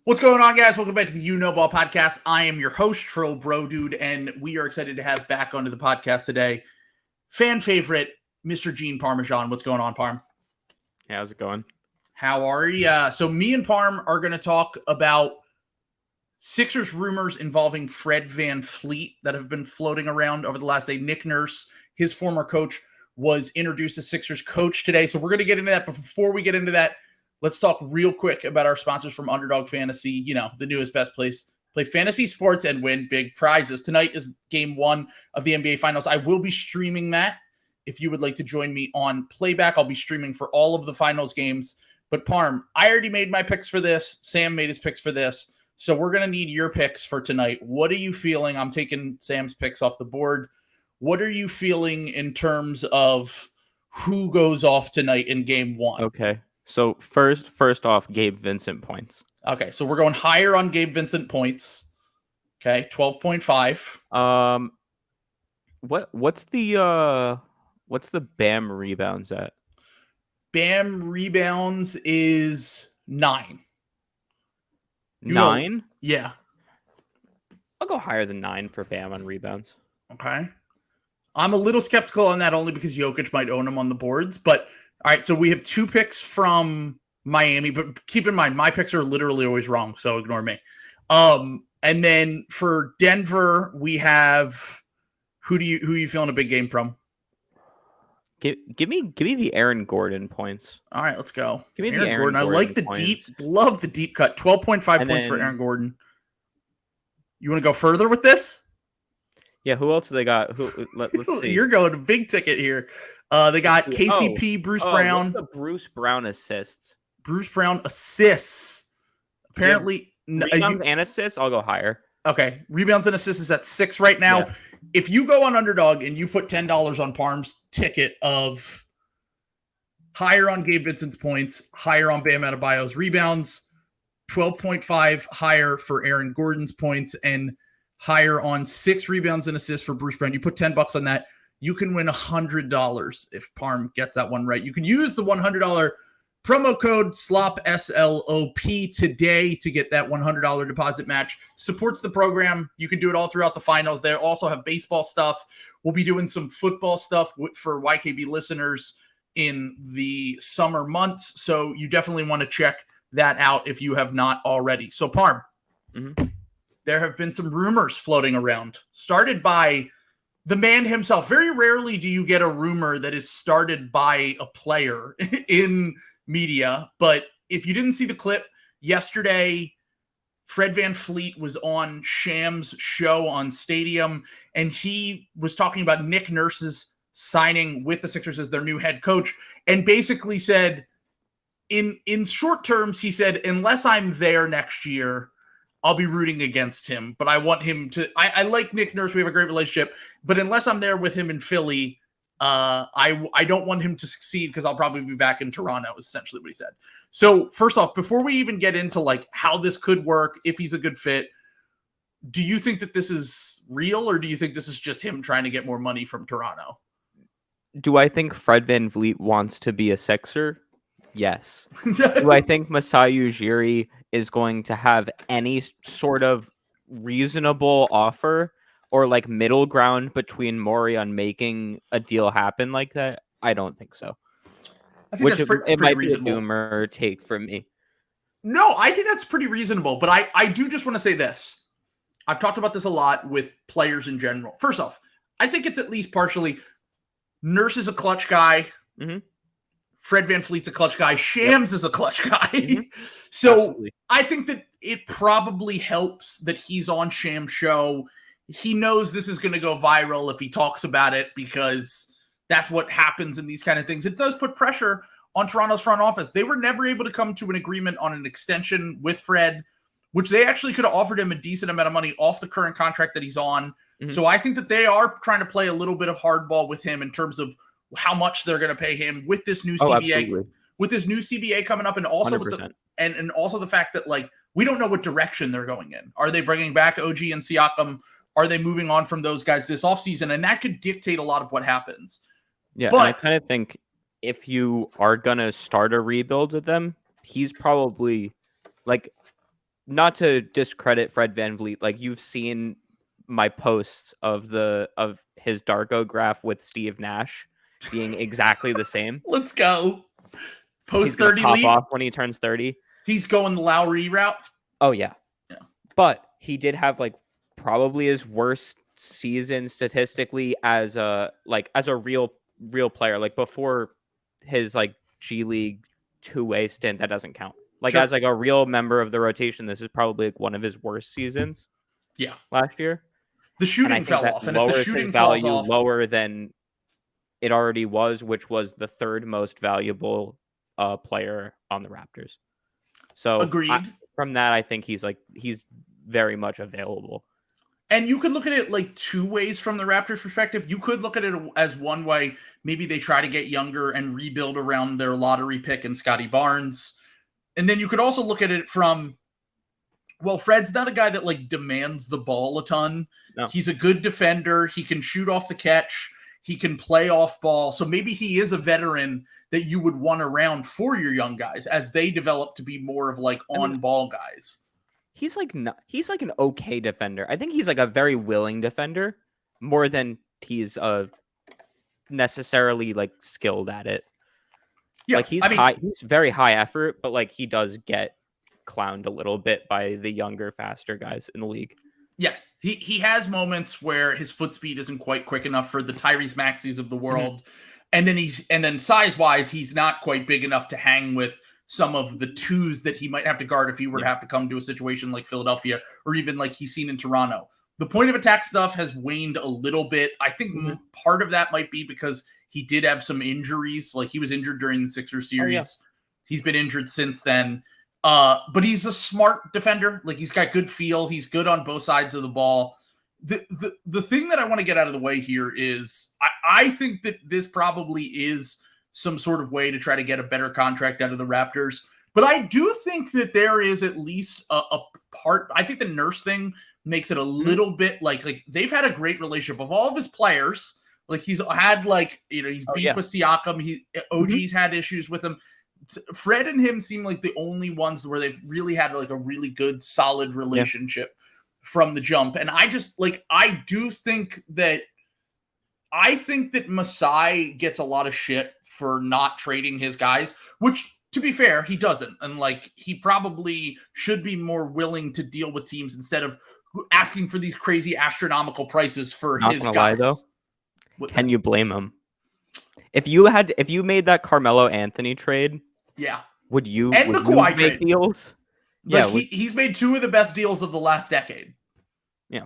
What's going on, guys? Welcome back to the You Know Ball podcast. I am your host, Tro Bro Dude, and we are excited to have back onto the podcast today fan favorite, Mr. Gene Parmesan. What's going on, Parm? Hey, how's it going? How are you? So me and Parm are going to talk about Sixers rumors involving Fred VanVleet that have been floating around over the last day. Nick Nurse, his former coach, was introduced as Sixers coach today. So we're going to get into that. But before we get into that, let's talk real quick about our sponsors from Underdog Fantasy, you know, the newest best place. Play fantasy sports and win big prizes. Tonight is game one of the NBA Finals. I will be streaming that. If you would like to join me on playback, I'll be streaming for all of the finals games. But Parm, I already made my picks for this. Sam made his picks for this. So we're going to need your picks for tonight. What are you feeling? I'm taking Sam's picks off the board. What are you feeling in terms of who goes off tonight in game one? Okay. So first off, Gabe Vincent points. Okay, so we're going higher on Gabe Vincent points. Okay, 12.5. What's the Bam rebounds at? Bam rebounds is 9. 9? Yeah. I'll go higher than 9 for Bam on rebounds. Okay. I'm a little skeptical on that only because Jokic might own him on the boards, but all right, so we have 2 picks from Miami, but keep in mind, my picks are literally always wrong, so ignore me. And then for Denver, we have who are you feeling a big game from? Give me the Aaron Gordon points. All right, let's go. Give me the Aaron Gordon. I like the points. love the deep cut. 12.5 points for Aaron Gordon. You want to go further with this? Yeah, who else do they got? Let's see. You're going to big ticket here. They got KCP, Bruce Brown. What's the Bruce Brown assists? Bruce Brown assists. Apparently, rebounds and assists, I'll go higher. Okay. Rebounds and assists is at 6 right now. Yeah. If you go on Underdog and you put $10 on Parm's ticket of higher on Gabe Vincent's points, higher on Bam Adebayo's rebounds, 12.5 higher for Aaron Gordon's points, and higher on 6 rebounds and assists for Bruce Brown, you put $10 on that, you can win $100 if Parm gets that one right. You can use the $100 promo code SLOP, SLOP today to get that $100 deposit match. Supports the program. You can do it all throughout the finals. They also have baseball stuff. We'll be doing some football stuff for YKB listeners in the summer months. So you definitely want to check that out if you have not already. So Parm, There have been some rumors floating around, started by the man himself. Very rarely do you get a rumor that is started by a player in media, but if you didn't see the clip yesterday, Fred VanVleet was on Sham's show on Stadium, and he was talking about Nick Nurse's signing with the Sixers as their new head coach, and basically said, in short terms, he said, unless I'm there next year, I'll be rooting against him, but I want him to. I like Nick Nurse. We have a great relationship, but unless I'm there with him in Philly, I don't want him to succeed because I'll probably be back in Toronto, is essentially what he said. So first off, before we even get into like how this could work, if he's a good fit, do you think that this is real, or do you think this is just him trying to get more money from Toronto? Do I think Fred VanVleet wants to be a Sixer? Yes. Do I think Masai Ujiri is going to have any sort of reasonable offer or like middle ground between Morey on making a deal happen like that? I don't think so. I think it might be a doomer take from me. No, I think that's pretty reasonable. But I do just want to say this. I've talked about this a lot with players in general. First off, I think it's at least partially Nurse is a clutch guy. Mm-hmm. Fred VanVleet's a clutch guy. Shams is a clutch guy. So absolutely. I think that it probably helps that he's on Sham's show. He knows this is going to go viral if he talks about it because that's what happens in these kind of things. It does put pressure on Toronto's front office. They were never able to come to an agreement on an extension with Fred, which they actually could have offered him a decent amount of money off the current contract that he's on. Mm-hmm. So I think that they are trying to play a little bit of hardball with him in terms of how much they're going to pay him with this new CBA coming up, and also with and also the fact that like we don't know what direction they're going in. Are they bringing back OG and Siakam? Are they moving on from those guys this offseason? And that could dictate a lot of what happens. Yeah, but I kind of think if you are going to start a rebuild with them, he's probably like not to discredit Fred VanVleet, like you've seen my posts of his Darko graph with Steve Nash being exactly the same. Let's go. He's Post gonna 30 pop lead. off when he turns 30. He's going the Lowry route. Oh yeah. But he did have like probably his worst season statistically as a real player, like before his like G League two-way stint. That doesn't count. Like Sure. as like a real member of the rotation, this is probably like one of his worst seasons. Yeah. Last year. The shooting fell off, and if the shooting falls falls off, lower than it already was, which was the third most valuable player on the Raptors. So agreed. From that, I think he's very much available. And you could look at it like two ways from the Raptors' perspective. You could look at it as one way. Maybe they try to get younger and rebuild around their lottery pick and Scotty Barnes. And then you could also look at it from, well, Fred's not a guy that like demands the ball a ton. No. He's a good defender. He can shoot off the catch. He can play off ball. So maybe he is a veteran that you would want around for your young guys as they develop to be more of like on-ball guys. He's like an okay defender. I think he's like a very willing defender more than he's necessarily like skilled at it. Yeah, like he's very high effort, but like he does get clowned a little bit by the younger, faster guys in the league. Yes, he has moments where his foot speed isn't quite quick enough for the Tyrese Maxeys of the world, and then size wise, he's not quite big enough to hang with some of the twos that he might have to guard if he were to have to come to a situation like Philadelphia or even like he's seen in Toronto. The point of attack stuff has waned a little bit. I think part of that might be because he did have some injuries. Like he was injured during the Sixers series. Oh, yeah. He's been injured since then. But he's a smart defender. Like he's got good feel. He's good on both sides of the ball. The thing that I want to get out of the way here is I think that this probably is some sort of way to try to get a better contract out of the Raptors. But I do think that there is at least a part. I think the Nurse thing makes it a little bit like they've had a great relationship of all of his players. Like he's had he's beef with Siakam. OG's had issues with him. Fred and him seem like the only ones where they've really had like a really good, solid relationship from the jump. And I just I think that Masai gets a lot of shit for not trading his guys, which to be fair, he doesn't. And he probably should be more willing to deal with teams instead of asking for these crazy astronomical prices for his guys. Lie, though. Can you blame him? If you made that Carmelo Anthony trade, would you and the Kawhi trade deals? He's made two of the best deals of the last decade. Yeah.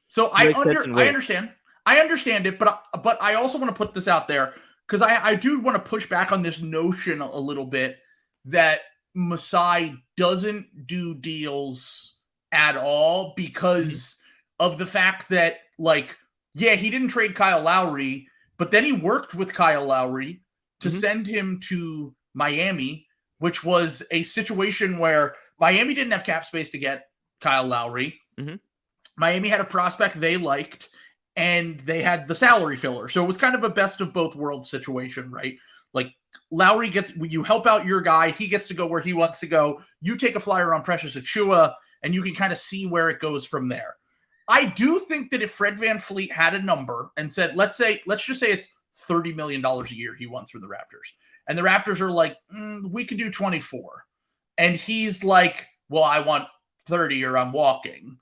So I understand. I understand it, but I also want to put this out there because I do want to push back on this notion a little bit that Masai doesn't do deals at all because of the fact that he didn't trade Kyle Lowry, but then he worked with Kyle Lowry to send him to Miami, which was a situation where Miami didn't have cap space to get Kyle Lowry. Miami had a prospect they liked, and they had the salary filler. So it was kind of a best of both worlds situation, right? Like Lowry you help out your guy, he gets to go where he wants to go. You take a flyer on Precious Achiuwa, and you can kind of see where it goes from there. I do think that if Fred VanVleet had a number and said, let's just say it's $30 million a year he wants from the Raptors. And the Raptors are like, we can do 24. And he's like, well, I want 30 or I'm walking.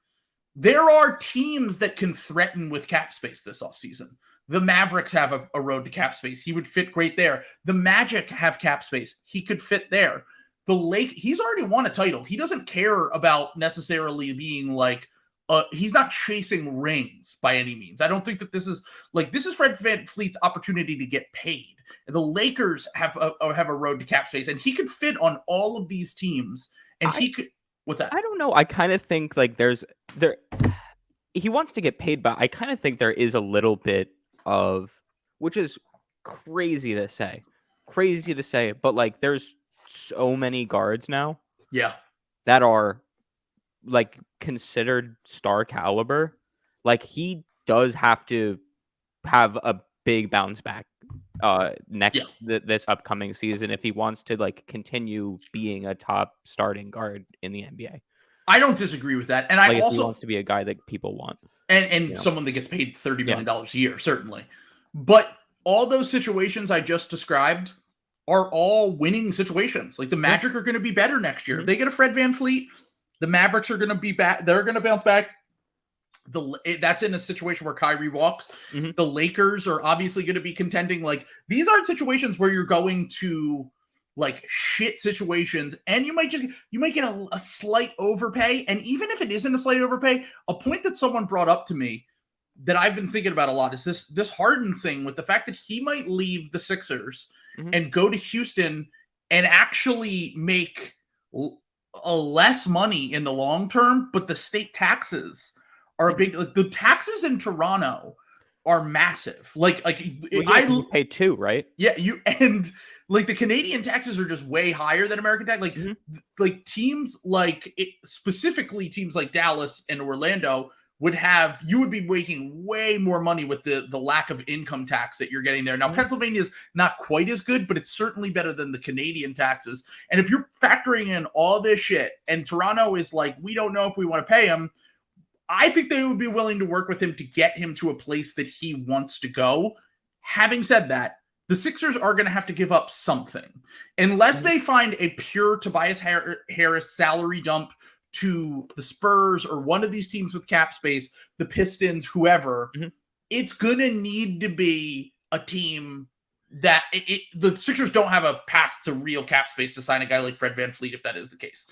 There are teams that can threaten with cap space this offseason. The Mavericks have a road to cap space. He would fit great there. The Magic have cap space. He could fit there. He's already won a title. He doesn't care about necessarily being he's not chasing rings by any means. I don't think that this is Fred VanVleet's opportunity to get paid. The Lakers have a road to cap space, and he could fit on all of these teams. And he could. What's that? I don't know. I kind of think he wants to get paid, but I kind of think there is a little bit of, which is crazy to say, but there's so many guards now. Yeah. That are considered star caliber. He does have to have a big bounce back this upcoming season if he wants to continue being a top starting guard in the NBA. I don't disagree with that. And Like I if also he wants to be a guy that people want. and someone that gets paid $30 million a year, certainly. But all those situations I just described are all winning situations. Like the Magic are going to be better next year. If they get a Fred VanVleet, the Mavericks are going to be back. They're going to bounce back. That's in a situation where Kyrie walks. The Lakers are obviously going to be contending. Like these aren't situations where you're going to like shit situations, and you might get a slight overpay. And even if it isn't a slight overpay, a point that someone brought up to me that I've been thinking about a lot is this Harden thing, with the fact that he might leave the Sixers and go to Houston and actually make a less money in the long term, but the state taxes are a big. Like, the taxes in Toronto are massive. Like You pay 2, right? Yeah, and like the Canadian taxes are just way higher than American tax. Like teams specifically teams like Dallas and Orlando you would be making way more money with the lack of income tax that you're getting there. Now, Pennsylvania is not quite as good, but it's certainly better than the Canadian taxes. And if you're factoring in all this shit, and Toronto is like, we don't know if we want to pay him, I think they would be willing to work with him to get him to a place that he wants to go. Having said that, the Sixers are going to have to give up something. Unless they find a pure Tobias Harris salary dump to the Spurs or one of these teams with cap space, the Pistons, whoever, it's going to need to be a team that the Sixers don't have a path to real cap space to sign a guy like Fred VanVleet if that is the case.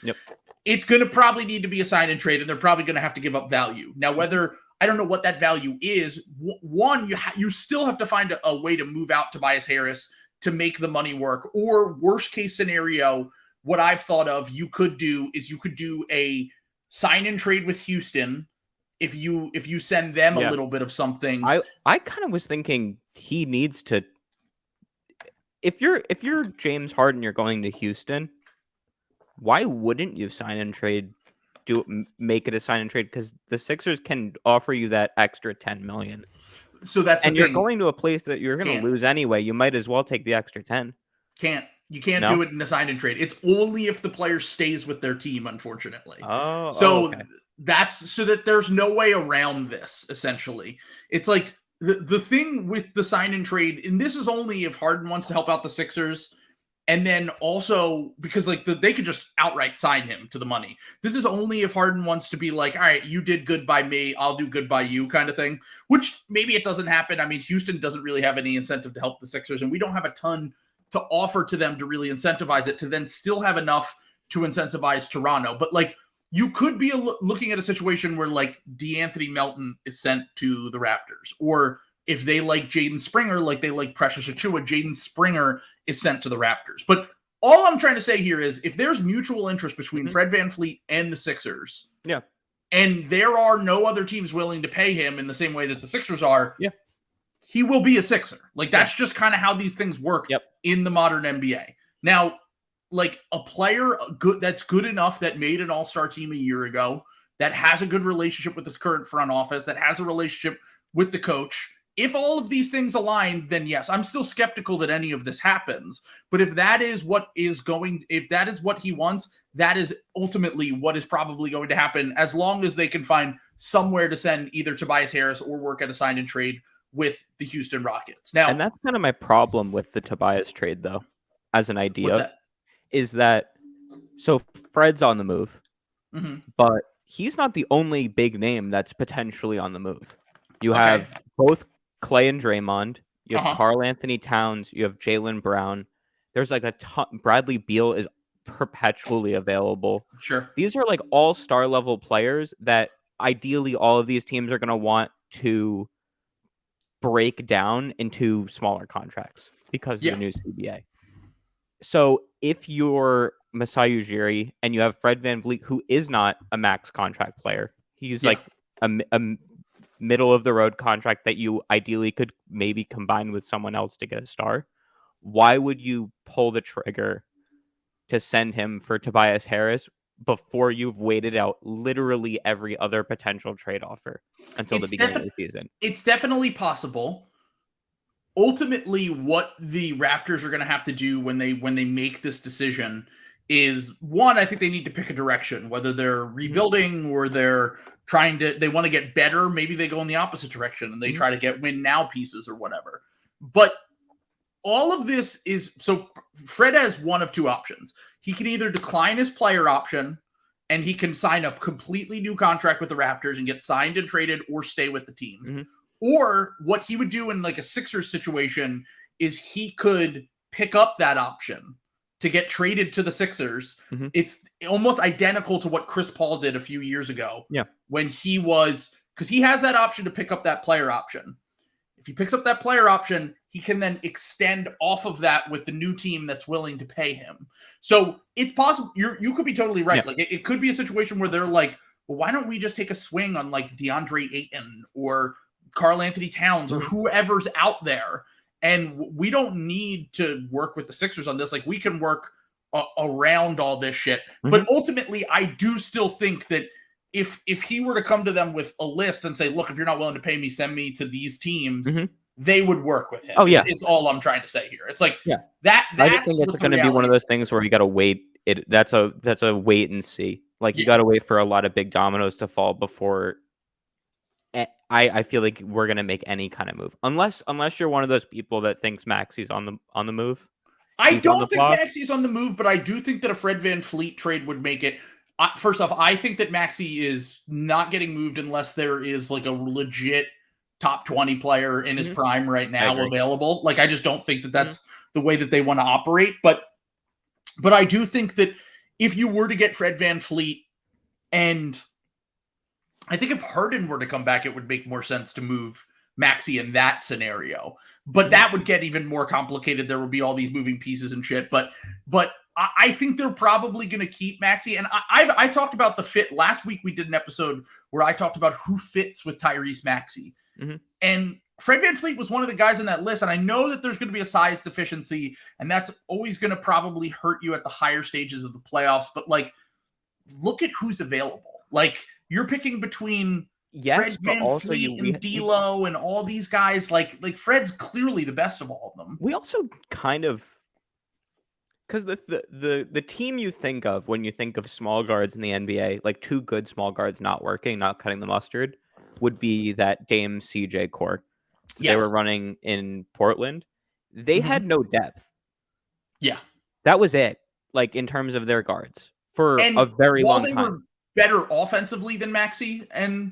It's going to probably need to be a sign and trade, and they're probably going to have to give up value. Now, whether I don't know what that value is. One, you still have to find a way to move out Tobias Harris to make the money work. Or worst case scenario, what I've thought of you could do a sign and trade with Houston if you send them a little bit of something. I kind of was thinking he needs to. If you're James Harden, you're going to Houston. Why wouldn't you sign and trade? Make it a sign and trade, because the Sixers can offer you that extra $10 million. So that's and you're going to a place that you're going to lose anyway. You might as well take the extra 10. You can't do it in a sign and trade. It's only if the player stays with their team, unfortunately. Okay. That's so that there's no way around this. Essentially, it's like the thing with the sign and trade, and this is only if Harden wants to help out the Sixers. And then also because they could just outright sign him to the money. This is only if Harden wants to be like, all right, you did good by me, I'll do good by you kind of thing, which maybe it doesn't happen. I mean, Houston doesn't really have any incentive to help the Sixers, and we don't have a ton to offer to them to really incentivize it, to then still have enough to incentivize Toronto. But you could be looking at a situation where DeAnthony Melton is sent to the Raptors, or if they like Jaden Springer, like they like Precious Achiuwa, Jaden Springer is sent to the Raptors. But all I'm trying to say here is if there's mutual interest between Fred VanVleet and the Sixers, and there are no other teams willing to pay him in the same way that the Sixers are, he will be a Sixer. That's just kind of how these things work in the modern NBA. Now, a player that's good enough that made an all-star team a year ago, that has a good relationship with his current front office, that has a relationship with the coach, if all of these things align, then yes, I'm still skeptical that any of this happens. But if that is what he wants, that is ultimately what is probably going to happen, as long as they can find somewhere to send either Tobias Harris or work at a sign and trade with the Houston Rockets. Now, and that's kind of my problem with the Tobias trade, though, as an idea, is that so Fred's on the move, but he's not the only big name that's potentially on the move. You have both Clay and Draymond. You have Karl Anthony Towns. You have Jaylen Brown. There's a ton. Bradley Beal is perpetually available. Sure. These are all-star level players that ideally all of these teams are going to want to break down into smaller contracts because of the new CBA. So if you're Masai Ujiri and you have Fred VanVleet, who is not a max contract player, he's a middle of the road contract that you ideally could maybe combine with someone else to get a star. Why would you pull the trigger to send him for Tobias Harris before you've waited out literally every other potential trade offer until the beginning of the season? It's definitely possible. Ultimately, what the Raptors are going to have to do when they make this decision is one, I think they need to pick a direction, whether they're rebuilding or they're they want to get better. Maybe they go in the opposite direction and they try to win now pieces or whatever. But all of this is, so Fred has one of two options. He can either decline his player option and he can sign a completely new contract with the Raptors and get signed and traded or stay with the team. Or what he would do in like a Sixers situation is he could pick up that option to get traded to the Sixers. It's almost identical to what Chris Paul did a few years ago. When he was, because he has that option to pick up that player option. If he picks up that player option, he can then extend off of that with the new team that's willing to pay him. So it's possible. You could be totally right. Like it could be a situation where they're like, well, why don't we just take a swing on like DeAndre Ayton or Karl Anthony Towns or whoever's out there? And we don't need to work with the Sixers on this. Like we can work around all this shit. But ultimately, I do still think that if he were to come to them with a list and say, look, if you're not willing to pay me, send me to these teams, they would work with him. It's all I'm trying to say here. It's like that's I just think it's going to be one of those things where you got to wait. That's a wait and see. Like you got to wait for a lot of big dominoes to fall before I feel like we're going to make any kind of move. Unless you're one of those people that thinks Maxi's on the move. I don't think Maxi's on the move, but I do think that a Fred VanVleet trade would make it. First off, I think that Maxey is not getting moved unless there is like a legit top 20 player in his prime right now available. Like, I just don't think that that's the way that they want to operate. But I do think that if you were to get Fred VanVleet, and I think if Harden were to come back, it would make more sense to move Maxey in that scenario. But that would get even more complicated. There would be all these moving pieces and shit. But I think they're probably going to keep Maxey. And I talked about the fit. Last week we did an episode where I talked about who fits with Tyrese Maxey. And Fred VanVleet was one of the guys on that list. And I know that there's going to be a size deficiency, and that's always going to probably hurt you at the higher stages of the playoffs. But like, look at who's available. Like, you're picking between Fred VanVleet and D'Lo and all these guys. Like Fred's clearly the best of all of them. We also kind of, because the team you think of when you think of small guards in the NBA, like two good small guards not working, not cutting the mustard, would be that Dame CJ core. They were running in Portland. They had no depth. Yeah. That was it, like in terms of their guards for a very long time. Were better offensively than Maxey and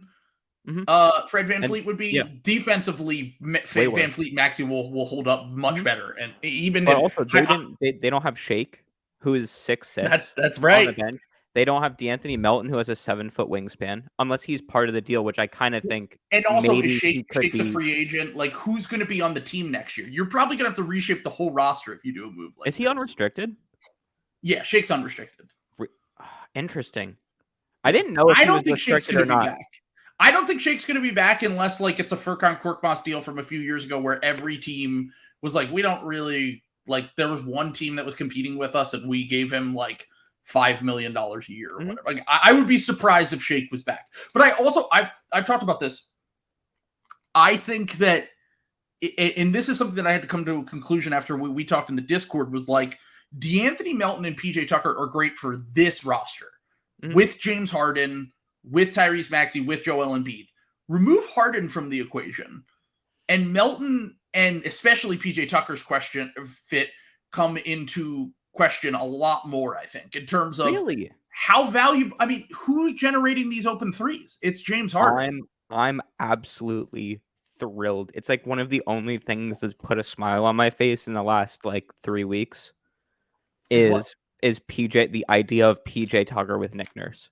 Fred VanVleet would be. Defensively, VanVleet Maxey will hold up much better. And even also they don't have Shake, who is 6'6". That's right. On the bench. They don't have DeAnthony Melton, who has a 7-foot wingspan, unless he's part of the deal, which I kind of think. And also, is Shake's a free agent. Like, who's going to be on the team next year? You're probably going to have to reshape the whole roster if you do a move like this. Is he unrestricted? Yeah, Shake's unrestricted. Interesting. I didn't know if he was restricted or not. I don't think Shake's going to be back unless like it's a Furkan Korkmaz deal from a few years ago where every team was like, we don't really like. There was one team that was competing with us and we gave him like $5 million a year or whatever. Like, I would be surprised if Shake was back. But I've talked about this. I think that, and this is something that I had to come to a conclusion after we talked in the Discord, was like, DeAnthony Melton and PJ Tucker are great for this roster with James Harden, with Tyrese Maxey, with Joel Embiid. Remove Harden from the equation, and Melton and especially PJ Tucker's fit come into question a lot more, I think, in terms of how valuable. I mean, who's generating these open threes? It's James Harden. I'm absolutely thrilled. It's like one of the only things that's put a smile on my face in the last like 3 weeks is PJ. The idea of PJ Tucker with Nick Nurse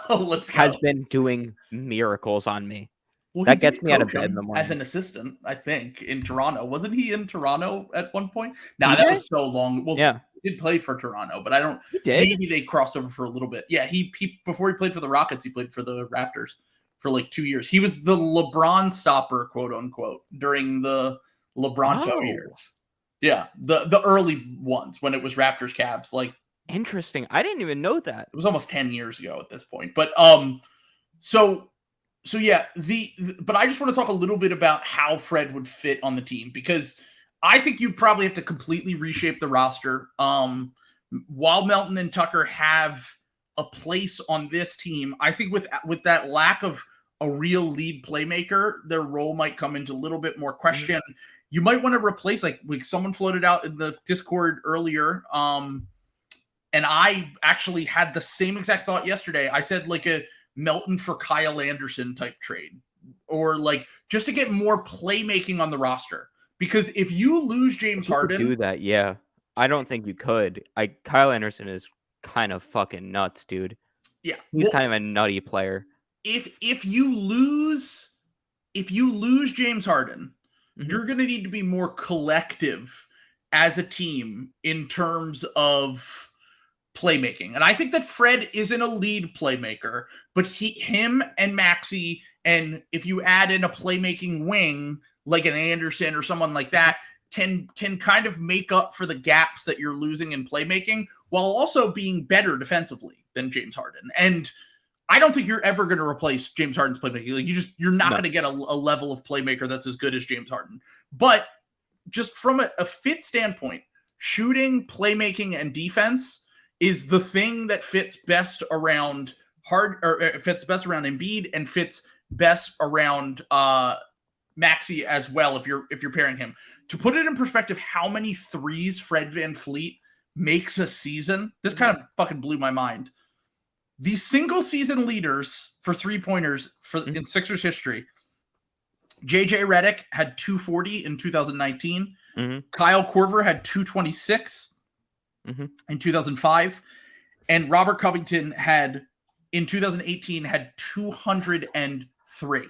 has been doing miracles on me. Well, that gets me out of bed in the morning. As an assistant, I think, in Toronto. Wasn't he in Toronto at one point? Nah, that was so long. Well, yeah. He did play for Toronto, but I don't. He did. Maybe they crossed over for a little bit. Yeah, he before he played for the Rockets, he played for the Raptors for like 2 years. He was the LeBron stopper, quote unquote, during the LeBron years. Yeah, the early ones when it was Raptors Cavs. Like, interesting. I didn't even know that. It was almost 10 years ago at this point. But So yeah, but I just want to talk a little bit about how Fred would fit on the team, because I think you probably have to completely reshape the roster. while Melton and Tucker have a place on this team, I think with that lack of a real lead playmaker, their role might come into a little bit more question. Mm-hmm. You might want to replace, like someone floated out in the Discord earlier, and I actually had the same exact thought yesterday. I said like a Melton for Kyle Anderson type trade, or like just to get more playmaking on the roster. Because if you lose James Harden, do that, yeah. I don't think you could. Kyle Anderson is kind of fucking nuts, dude. Yeah, he's kind of a nutty player. If you lose James Harden, mm-hmm. you're going to need to be more collective as a team in terms of playmaking. And I think that Fred isn't a lead playmaker, but him and Maxey, and if you add in a playmaking wing like an Anderson or someone like that, can kind of make up for the gaps that you're losing in playmaking while also being better defensively than James Harden. And I don't think you're ever going to replace James Harden's playmaking. Like you're not going to get a level of playmaker that's as good as James Harden. But just from a fit standpoint, shooting, playmaking, and defense is the thing that fits best around fits best around Embiid and fits best around Maxey as well. If you're pairing him, to put it in perspective, how many threes Fred VanVleet makes a season? This kind of fucking blew my mind. The single season leaders for 3-pointers in Sixers history, JJ Redick had 240 in 2019. Mm-hmm. Kyle Korver had 226 in 2005. And Robert Covington in 2018 had 203.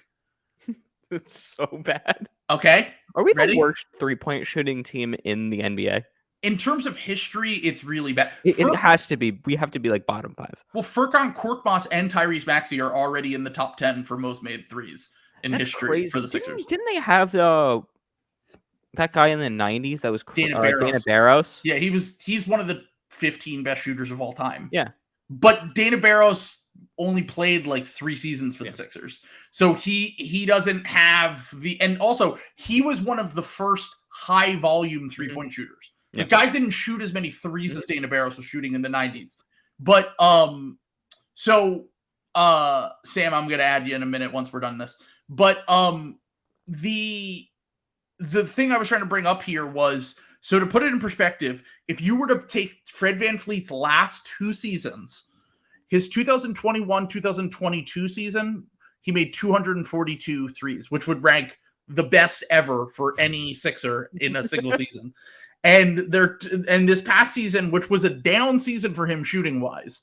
It's so bad. Okay. Are we the worst 3-point shooting team in the NBA? In terms of history, it's really bad. It has to be. We have to be like bottom 5. Well, Furkan Korkmaz and Tyrese Maxey are already in the top 10 for most made threes in history crazy. For the Sixers. Didn't they have that guy in the 90s that was Dana Barros? Yeah, he's one of the 15 best shooters of all time. Yeah. But Dana Barros only played like 3 seasons for the Sixers. So he doesn't have and also he was one of the first high volume 3-point shooters. The guys didn't shoot as many threes as Dana Barros was shooting in the 90s. But Sam, I'm gonna add you in a minute once we're done this. But the thing I was trying to bring up here was, so to put it in perspective, if you were to take Fred VanVleet's last 2 seasons, his 2021-2022 season, he made 242 threes, which would rank the best ever for any Sixer in a single season. And this past season, which was a down season for him shooting wise,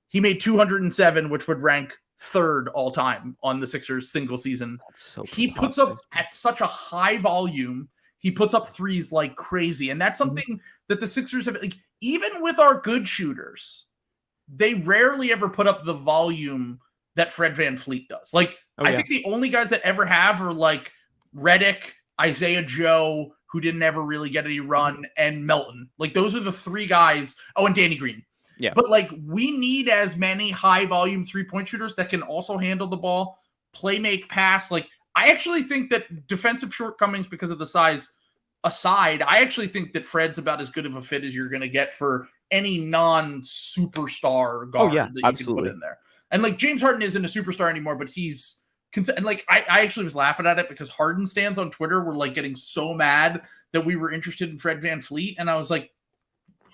he made 207, which would rank 3rd all time on the Sixers single season. So he puts up at such a high volume. He puts up threes like crazy. And that's something that the Sixers have, like, even with our good shooters, they rarely ever put up the volume that Fred VanVleet does. Like, I think the only guys that ever have are like Redick, Isaiah Joe, who didn't ever really get any run, and Melton. Like, those are the 3 guys. Oh, and Danny Green. Yeah. But like, we need as many high volume 3-point shooters that can also handle the ball, play, make, pass. Like, I actually think that defensive shortcomings because of the size aside, I actually think that Fred's about as good of a fit as you're going to get for any non-superstar guard that you can put in there. And like, James Harden isn't a superstar anymore, but he's and like, I actually was laughing at it because Harden stands on Twitter were like getting so mad that we were interested in Fred VanVleet, and I was like,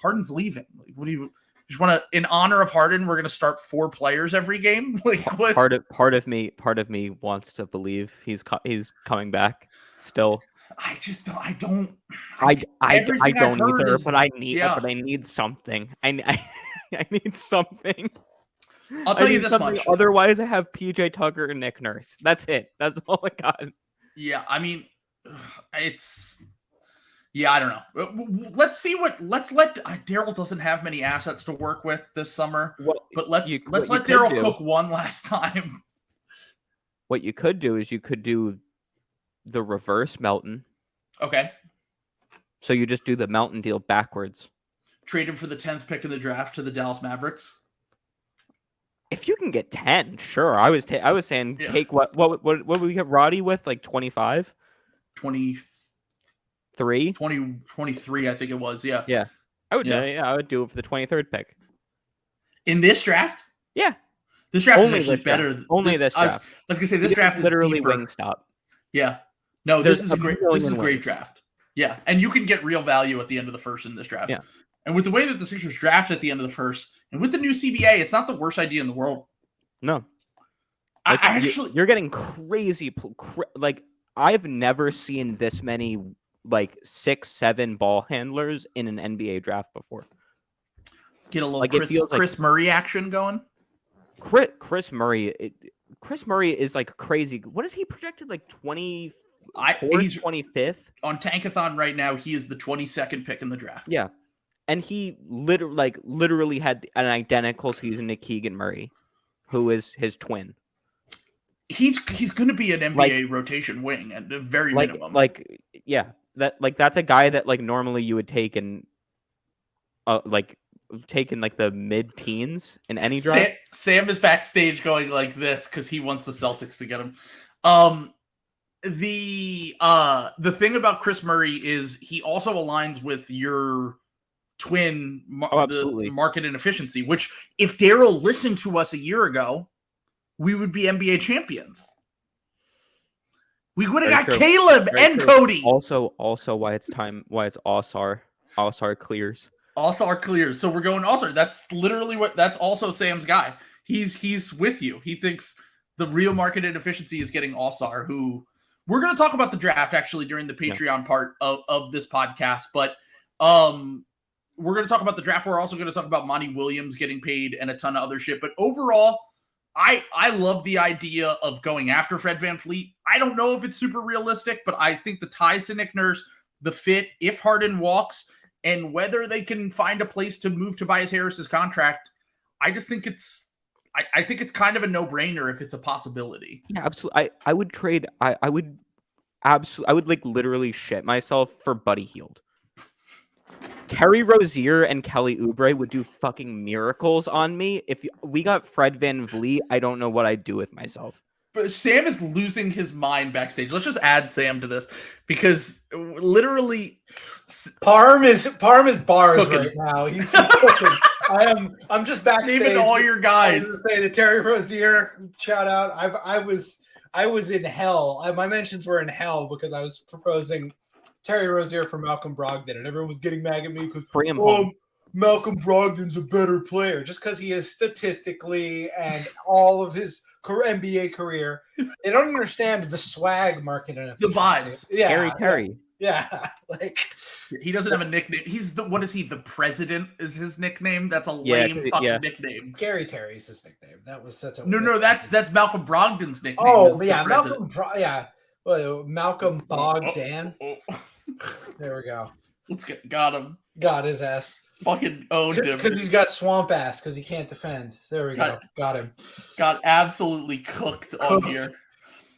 Harden's leaving. Like, what do you just want to? In honor of Harden, we're going to start 4 players every game. Like, what? Part of me wants to believe he's coming back still. I don't either. But I need something. I need something. I'll tell you this much. Otherwise, I have PJ Tucker and Nick Nurse. That's it. That's all I got. Yeah, I mean, I don't know. Let's let Daryl doesn't have many assets to work with this summer, but let's let Daryl cook one last time. What you could do is you could do the reverse Melton. Okay. So you just do the Melton deal backwards. Trade him for the 10th pick in the draft to the Dallas Mavericks. If you can get 10, sure. I was saying take what would we get Roddy with, like 25? 23, I think it was. Yeah. Yeah. I would. Yeah, I would do it for the 23rd pick in this draft. Yeah, this draft is actually better. Only this draft. I was gonna say this draft is literally deeper. Wingstop. Yeah. No, this is a great draft. Yeah, and you can get real value at the end of the first in this draft. Yeah. And with the way that the Sixers draft at the end of the first, and with the new CBA, it's not the worst idea in the world. No. Like, you're getting crazy. Like, I've never seen this many 6-7 ball handlers in an NBA draft before. Get a little Chris Murray action going. Chris Murray is like crazy. What is he projected? Like 20? He's 25th on Tankathon right now. He is the 22nd pick in the draft. Yeah, and he literally had an identical season to Keegan Murray, who is his twin. He's going to be an NBA rotation wing at the very minimum. That's a guy that normally you would take in the mid-teens in any draft. Sam is backstage going like this because he wants the Celtics to get him. The thing about Chris Murray is he also aligns with your twin, the market inefficiency, which if Daryl listened to us a year ago, we would be NBA champions. We would have got Caleb and Cody. Also why it's All-Star clears. All-Star clears. So we're going All-Star. That's literally that's also Sam's guy. He's with you. He thinks the real market inefficiency is getting All-Star, who we're going to talk about the draft actually during the Patreon part of this podcast, but we're going to talk about the draft. We're also going to talk about Monty Williams getting paid and a ton of other shit. But overall, I love the idea of going after Fred VanVleet. I don't know if it's super realistic, but I think the ties to Nick Nurse, the fit, if Harden walks, and whether they can find a place to move Tobias Harris's contract, I just think I think it's kind of a no-brainer if it's a possibility. Yeah, absolutely. I would trade. I would literally shit myself for Buddy Hield. Terry Rozier and Kelly Oubre would do fucking miracles on me. If we got Fred VanVleet, I don't know what I'd do with myself. But Sam is losing his mind backstage. Let's just add Sam to this because literally, Parm is bars cooking right now. He's cooking. I'm just backstage. Naming all your guys. Say to Terry Rozier, shout out. I was in hell. My mentions were in hell because I was proposing Terry Rozier for Malcolm Brogdon, and everyone was getting mad at me because Malcolm Brogdon's a better player just because he is statistically and all of his NBA career. They don't understand the swag market and the vibes. Yeah, Scary Terry. Yeah, he doesn't have a nickname. He's what is he? The president is his nickname. That's a lame fucking nickname. Scary Terry's his nickname. That's that's Malcolm Brogdon's nickname. Oh yeah, Malcolm Bogdan. There we go. Got him. Got his ass. Fucking owned him because he's got swamp ass because he can't defend. There we go. Got him. Got absolutely cooked on here.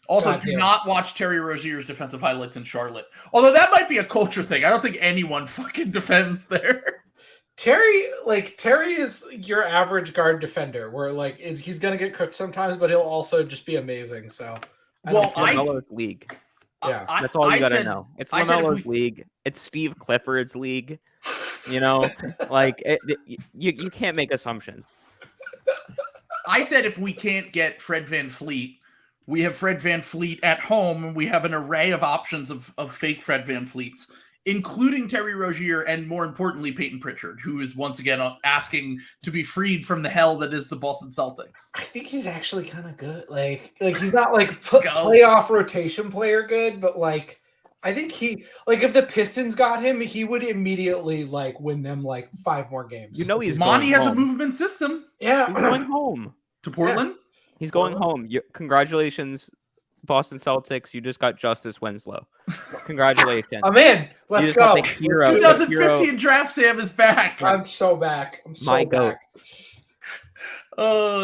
Also, do not watch Terry Rozier's defensive highlights in Charlotte. Although that might be a culture thing. I don't think anyone fucking defends there. Terry is your average guard defender where he's going to get cooked sometimes, but he'll also just be amazing. So, it's LaMelo's league. Yeah. That's all you got to know. It's LaMelo's league. It's Steve Clifford's league. You know, you can't make assumptions. I said if we can't get Fred VanVleet, we have Fred VanVleet at home, and we have an array of options of fake Fred VanVleets, including Terry Rozier and, more importantly, Peyton Pritchard, who is once again asking to be freed from the hell that is the Boston Celtics. I think he's actually kind of good. He's not playoff rotation player good, but I think he if the Pistons got him, he would immediately win them 5 more games. You know, Monty has a movement system. Yeah, he's going home to Portland. Yeah. He's going home. Congratulations, Boston Celtics. You just got Justice Winslow. Congratulations. I'm in. Let's go. 2015 draft Sam is back. I'm so back. I'm so back.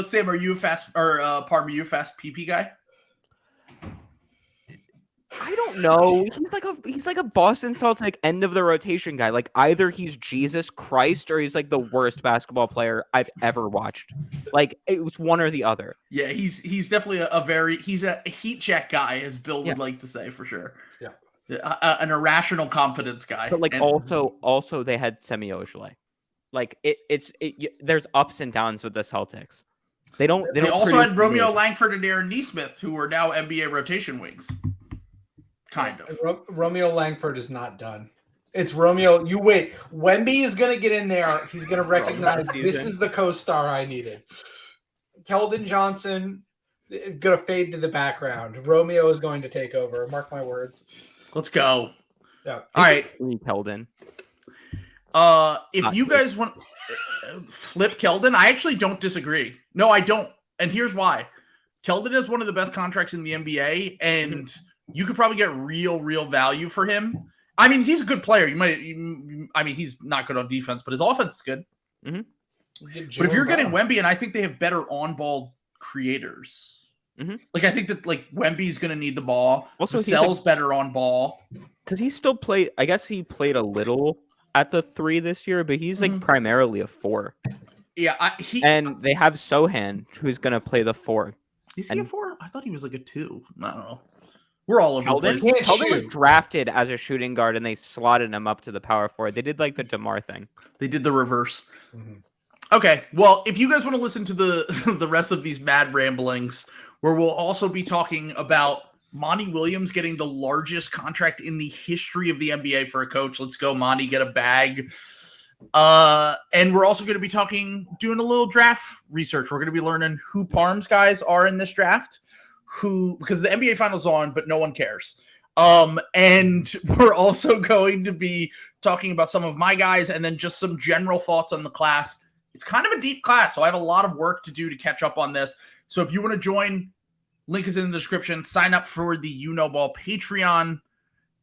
Sam, are you a fast Parm, are you a fast PP guy? I don't know. He's like a Boston Celtic end of the rotation guy. Either he's Jesus Christ or he's the worst basketball player I've ever watched. It was one or the other. Yeah, he's definitely he's a heat check guy, as Bill would like to say for sure. Yeah, an irrational confidence guy. But also they had Semi Ojeleye. like there's ups and downs with the Celtics. They also had Romeo Langford and Aaron Nesmith, who are now NBA rotation wings. Kind of. Romeo Langford is not done. It's Romeo. You wait. Wemby is going to get in there. He's going to recognize this is the co-star I needed. Keldon Johnson going to fade to the background. Romeo is going to take over. Mark my words. Let's go. Yeah. All right. Keldon. If you guys want flip Keldon, I actually don't disagree. No, I don't. And here's why. Keldon is one of the best contracts in the NBA, and you could probably get real value for him. I mean, he's a good player. He's not good on defense, but his offense is good. Mm-hmm. But if you're getting Wemby, and I think they have better on-ball creators. Mm-hmm. Like, I think that Wemby's going to need the ball. Also, Vassell's better on ball. Does he still play? I guess he played a little at the 3 this year, but he's like primarily a 4. Yeah, and they have Sohan, who's going to play the 4. Is he a 4? I thought he was like a 2. I don't know. We're all over the place. Keldon was drafted as a shooting guard, and they slotted him up to the power forward. They did like the DeMar thing. They did the reverse. Mm-hmm. Okay, well, if you guys want to listen to the rest of these mad ramblings, where we'll also be talking about Monty Williams getting the largest contract in the history of the NBA for a coach. Let's go, Monty, get a bag. And we're also going to be doing a little draft research. We're going to be learning who Parm's guys are in this draft, because the NBA Finals on, but no one cares. And we're also going to be talking about some of my guys and then just some general thoughts on the class. It's kind of a deep class, so I have a lot of work to do to catch up on this. So if you want to join, link is in the description. Sign up for the You Know Ball Patreon.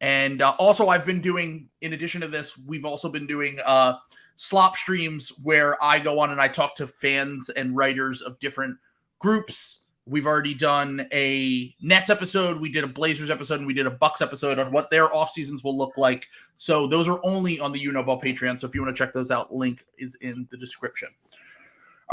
And also I've been doing, in addition to this, we've also been doing slop streams where I go on and I talk to fans and writers of different groups. We've already done a Nets episode, we did a Blazers episode, and we did a Bucks episode on what their off seasons will look like. So those are only on the You Know Ball Patreon. So if you want to check those out, link is in the description.